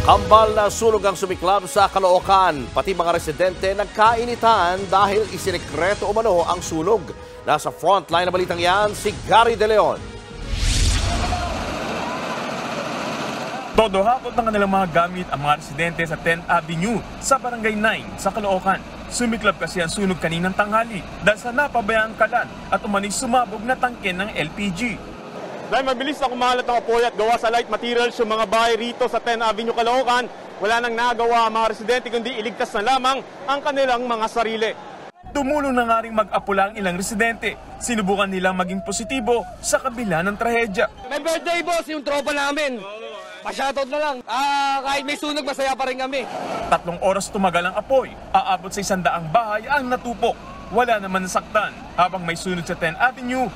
Kambal na sunog ang sumiklab sa Caloocan. Pati mga residente nagkainitan dahil isinekreto umano ang sunog. Nasa frontline na balitang yan, si Gary De Leon. Todo hakot ng kanilang mga gamit ang mga residente sa 10th Avenue sa Barangay 9 sa Caloocan. Sumiklab kasi ang sunog kaninang tanghali dahil sa napabayang kalan at umaning sumabog na tangke ng LPG. Dahil mabilis na kumalat ang apoy at gawa sa light materials yung mga bahay rito sa 10th Avenue, Caloocan, wala nang nagawa ang mga residente kundi iligtas na lamang ang kanilang mga sarili. Tumulong na nga rin mag-apula ang ilang residente. Sinubukan nilang maging positibo sa kabila ng trahedya. May birthday boss, yung tropa namin. Pa-shoutout na lang. Kahit may sunog, masaya pa rin kami. 3 oras tumagal ang apoy. Aabot sa 100 bahay ang natupok. Wala naman nasaktan. Habang may sunog sa 10th Avenue,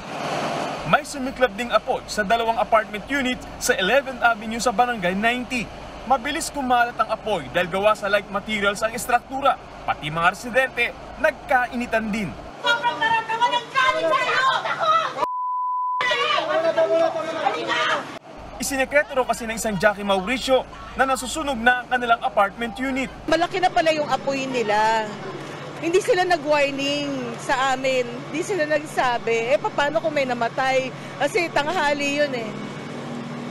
may sumiklab ding apoy sa 2 apartment unit sa 11th Avenue sa Barangay 90. Mabilis kumalat ang apoy dahil gawa sa light materials ang estruktura. Pati mga residente nagkainitan din. Sobrang naramdaman ng galit sa'yo! Isinekreto ro kasi ng isang Jackie Mauricio na nasusunog na ang kanilang apartment unit. Malaki na pala yung apoy nila. Hindi sila nag-warning sa amin. Hindi sila nagsabi, paano kung may namatay? Kasi tanghali yun eh.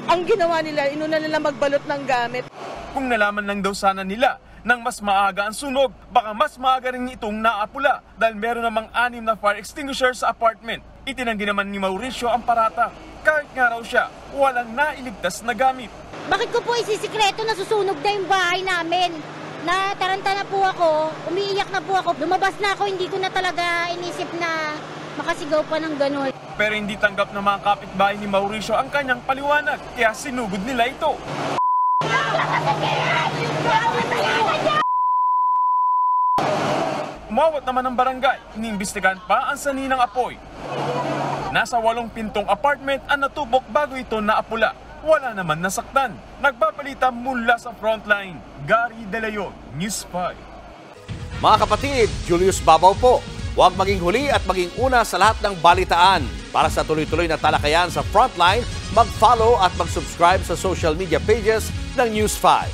Ang ginawa nila, inuna nila magbalot ng gamit. Kung nalaman lang daw sana nila nang mas maaga ang sunog, baka mas maaga rin itong naapula dahil meron namang 6 na fire extinguisher sa apartment. Itinanggi naman ni Mauricio ang parata. Kahit nga raw siya, walang nailigtas na gamit. Bakit ko po isisikreto na susunog na yung bahay namin? Nataranta na po ako, umiiyak na po ako. Lumabas na ako, hindi ko na talaga inisip na makasigaw pa ng gano'n. Pero hindi tanggap ng mga kapitbahay ni Mauricio ang kanyang paliwanag, kaya sinugod nila ito. Umawat naman ng barangay, iniimbestigahan pa ang sanhi ng apoy. Nasa 8 pintong apartment ang natubok bago ito naapula. Wala naman nasaktan. Nagbabalita mula sa frontline, Gary De Leon, News 5. Mga kapatid, Julius Babaw po. Huwag maging huli at maging una sa lahat ng balitaan. Para sa tuloy-tuloy na talakayan sa frontline, mag-follow at mag-subscribe sa social media pages ng News 5.